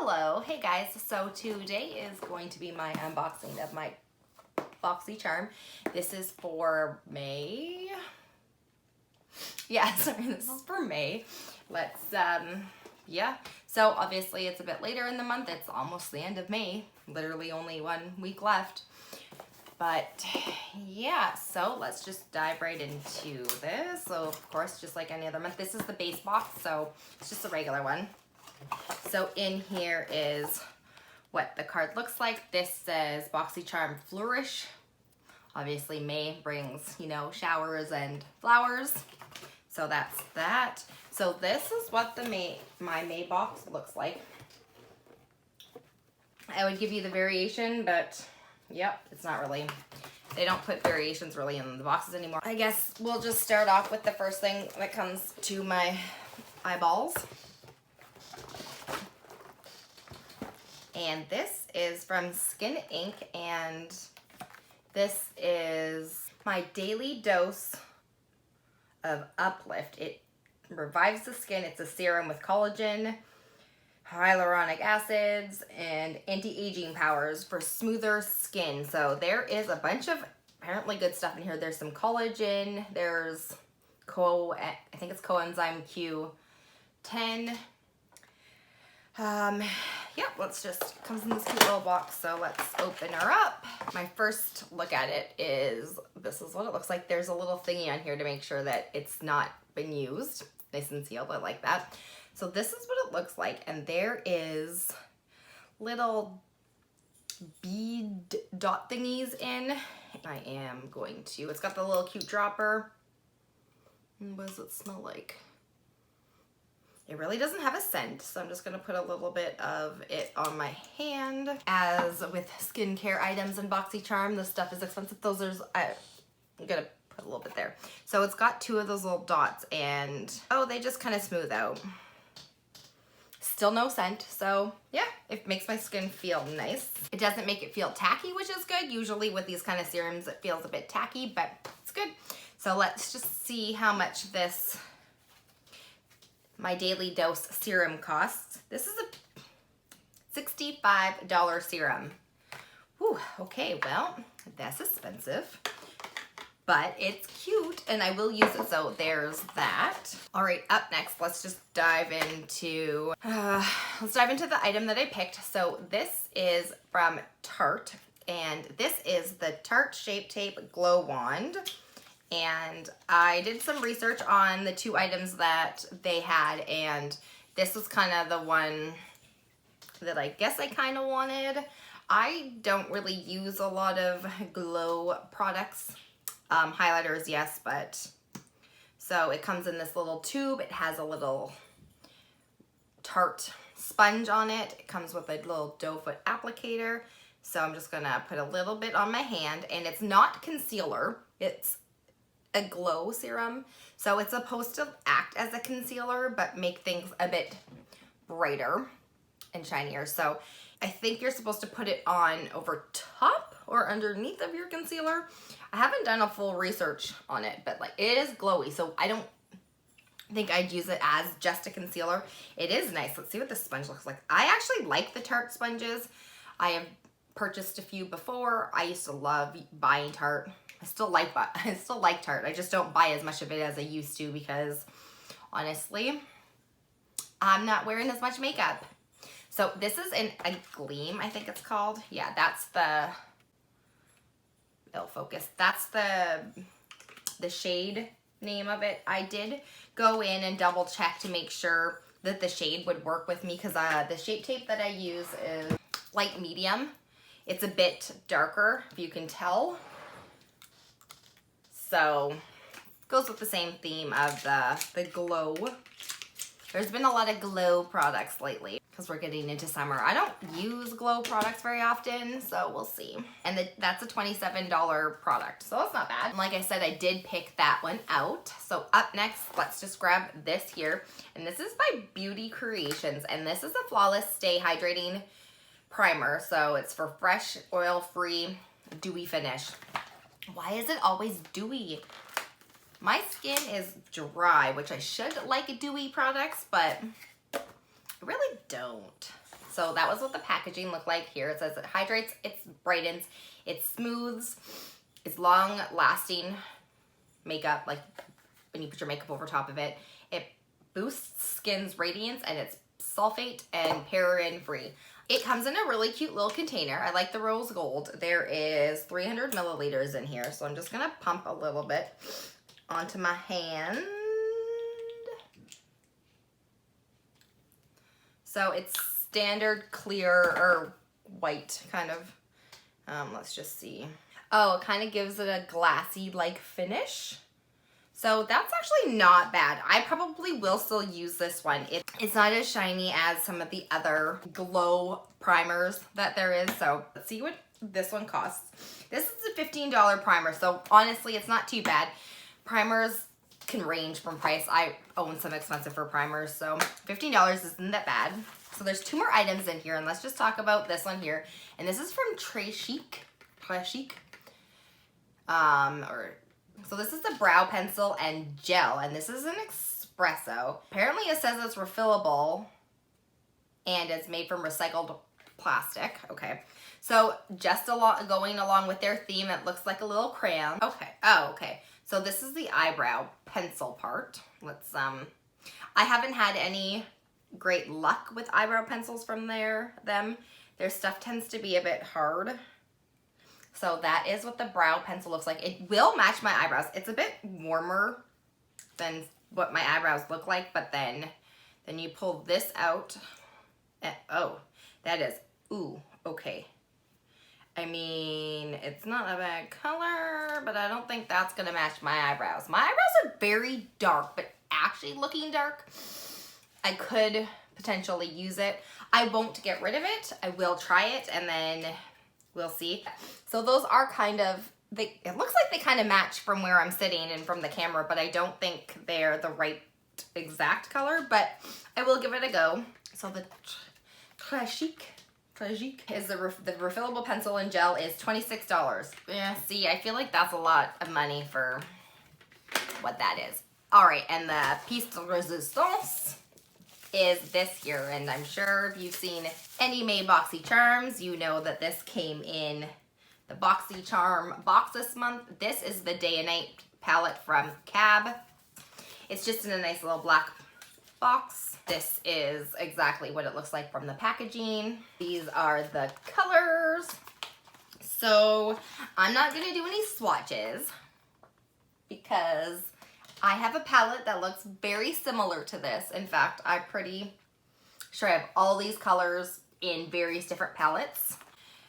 Hello, hey guys. So today is going to be my unboxing of my boxy charm. This is for May. Yeah, sorry, this is for May. Let's, yeah. So obviously it's a bit later in the month. It's almost the end of May. Literally only 1 week left. But yeah, so let's just dive right into this. So of course, just like any other month, this is the base box. So it's just a regular one. So in here is what the card looks like. This says Boxy Charm Flourish. Obviously May brings, you know, showers and flowers. So that's that. So this is what the my May box looks like. I would give you the variation, but yep, it's not really. They don't put variations really in the boxes anymore. I guess we'll just start off with the first thing that comes to my eyeballs. And this is from Skin Inc. And this is my daily dose of Uplift. It revives the skin. It's a serum with collagen, hyaluronic acids, and anti-aging powers for smoother skin. So there is a bunch of apparently good stuff in here. There's some collagen. There's I think it's coenzyme Q10. Yeah, let's just, comes in this cute little box, so let's open her up. My first look at it is, this is what it looks like. There's a little thingy on here to make sure that it's not been used. Nice and sealed, I like that. So this is what it looks like, and there is little bead dot thingies in. I am going to, it's got the little cute dropper. And what does it smell like? It really doesn't have a scent, so I'm just going to put a little bit of it on my hand. As with skincare items and Boxy Charm, this stuff is expensive. Those are, I'm going to put a little bit there. So it's got 2 of those little dots, and oh, they just kind of smooth out. Still no scent, so yeah, it makes my skin feel nice. It doesn't make it feel tacky, which is good. Usually with these kind of serums, it feels a bit tacky, but it's good. So let's just see how much this my daily dose serum costs. This is a $65 serum. Whew, okay, well, that's expensive, but it's cute and I will use it, so there's that. All right, up next, let's just dive into, the item that I picked. So this is from Tarte, and this is the Tarte Shape Tape Glow Wand. And I did some research on the 2 items that they had, and this was kind of the one that I guess I kind of wanted. I don't really use a lot of glow products. Highlighters, yes, but so it comes in this little tube. It has a little Tarte sponge on it. It comes with a little doe foot applicator. So I'm just gonna put a little bit on my hand, and it's not concealer. It's a glow serum, so it's supposed to act as a concealer but make things a bit brighter and shinier. So I think you're supposed to put it on over top or underneath of your concealer. I haven't done a full research on it, but like, it is glowy, so I don't think I'd use it as just a concealer. It is nice. Let's see what the sponge looks like. I actually like the Tarte sponges. I have purchased a few before. I used to love buying Tarte. I still like Tarte. I just don't buy as much of it as I used to because honestly, I'm not wearing as much makeup. So this is in a Gleam, I think it's called. Yeah, that's the, it'll focus. That's the shade name of it. I did go in and double check to make sure that the shade would work with me, because the Shape Tape that I use is light medium. It's a bit darker, if you can tell. So goes with the same theme of the glow. There's been a lot of glow products lately because we're getting into summer. I don't use glow products very often, so we'll see. And that's a $27 product, so that's not bad. And like I said, I did pick that one out. So up next, let's just grab this here. And this is by Beauty Creations, and this is a Flawless Stay Hydrating Primer. So it's for fresh, oil-free, dewy finish. Why is it always dewy? My skin is dry, which I should like dewy products, but I really don't. So that was what the packaging looked like here. It says it hydrates, it brightens, it smooths, it's long lasting makeup, like when you put your makeup over top of it. It boosts skin's radiance, and it's sulfate and paraben free. It comes in a really cute little container. I like the rose gold. There is 300 milliliters in here, so I'm just gonna pump a little bit onto my hand. So it's standard clear or white kind of. Let's just see. Oh, it kind of gives it a glassy like finish. So that's actually not bad. I probably will still use this one. It's not as shiny as some of the other glow primers that there is. So let's see what this one costs. This is a $15 primer. So honestly, it's not too bad. Primers can range from price. I own some expensive for primers, so $15 isn't that bad. So there's 2 more items in here, and let's just talk about this one here. And this is from Tre Chic. Tre Chic. So this is the brow pencil and gel, and this is an espresso. Apparently it says it's refillable, and it's made from recycled plastic. Okay. So just going along with their theme, it looks like a little crayon. Okay. Oh, okay. So this is the eyebrow pencil part. Let's, I haven't had any great luck with eyebrow pencils from them. Their stuff tends to be a bit hard. So that is what the brow pencil looks like. It will match my eyebrows. It's a bit warmer than what my eyebrows look like, but then you pull this out. And, oh, that is, ooh, okay. I mean, it's not a bad color, but I don't think that's gonna match my eyebrows. My eyebrows are very dark, but actually looking dark, I could potentially use it. I won't get rid of it. I will try it, and then we'll see. So those are kind of, it looks like they kind of match from where I'm sitting and from the camera, but I don't think they're the right exact color, but I will give it a go. So the Tre Chic is the refillable pencil and gel is $26. Yeah, see, I feel like that's a lot of money for what that is. All right, and the piece de resistance is this here, and I'm sure if you've seen any May boxy charms, you know that this came in the boxy charm box this month. This is the Day and Night palette from Cab. It's just in a nice little black box. This is exactly what it looks like from the packaging. These are the colors. So I'm not gonna do any swatches because I have a palette that looks very similar to this. In fact, I'm pretty sure I have all these colors in various different palettes.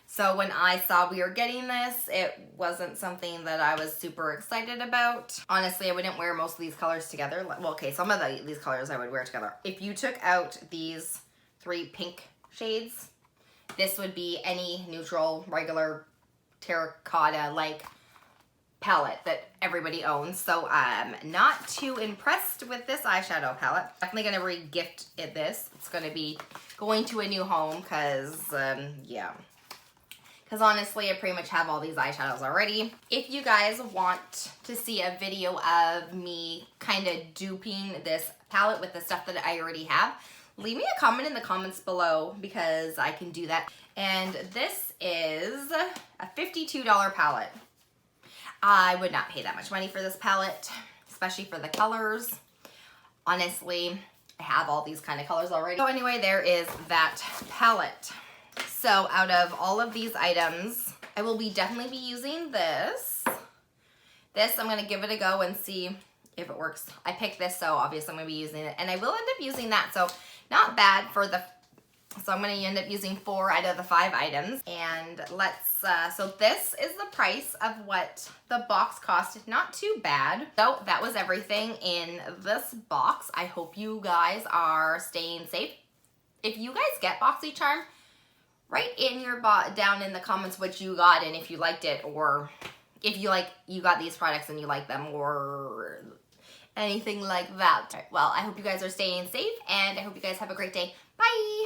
So when I saw we were getting this, it wasn't something that I was super excited about. Honestly, I wouldn't wear most of these colors together. Well, okay, some of these colors I would wear together. If you took out these 3 pink shades, this would be any neutral, regular, terracotta-like palette that everybody owns. So I'm not too impressed with this eyeshadow palette. Definitely gonna re-gift it this. It's gonna be going to a new home because, yeah. Because honestly, I pretty much have all these eyeshadows already. If you guys want to see a video of me kind of duping this palette with the stuff that I already have, leave me a comment in the comments below because I can do that. And this is a $52 palette. I would not pay that much money for this palette, especially for the colors. Honestly, I have all these kind of colors already. So anyway, there is that palette. So out of all of these items, I will definitely be using this. This, I'm gonna give it a go and see if it works. I picked this, so obviously I'm gonna be using it, and I will end up using that. So not bad for the, so I'm gonna end up using 4 out of the 5 items. And let's, so this is the price of what the box cost. Not too bad. So that was everything in this box. I hope you guys are staying safe. If you guys get BoxyCharm, write in your down in the comments what you got and if you liked it, or if you got these products and you like them, or anything like that. Well, I hope you guys are staying safe, and I hope you guys have a great day. Bye!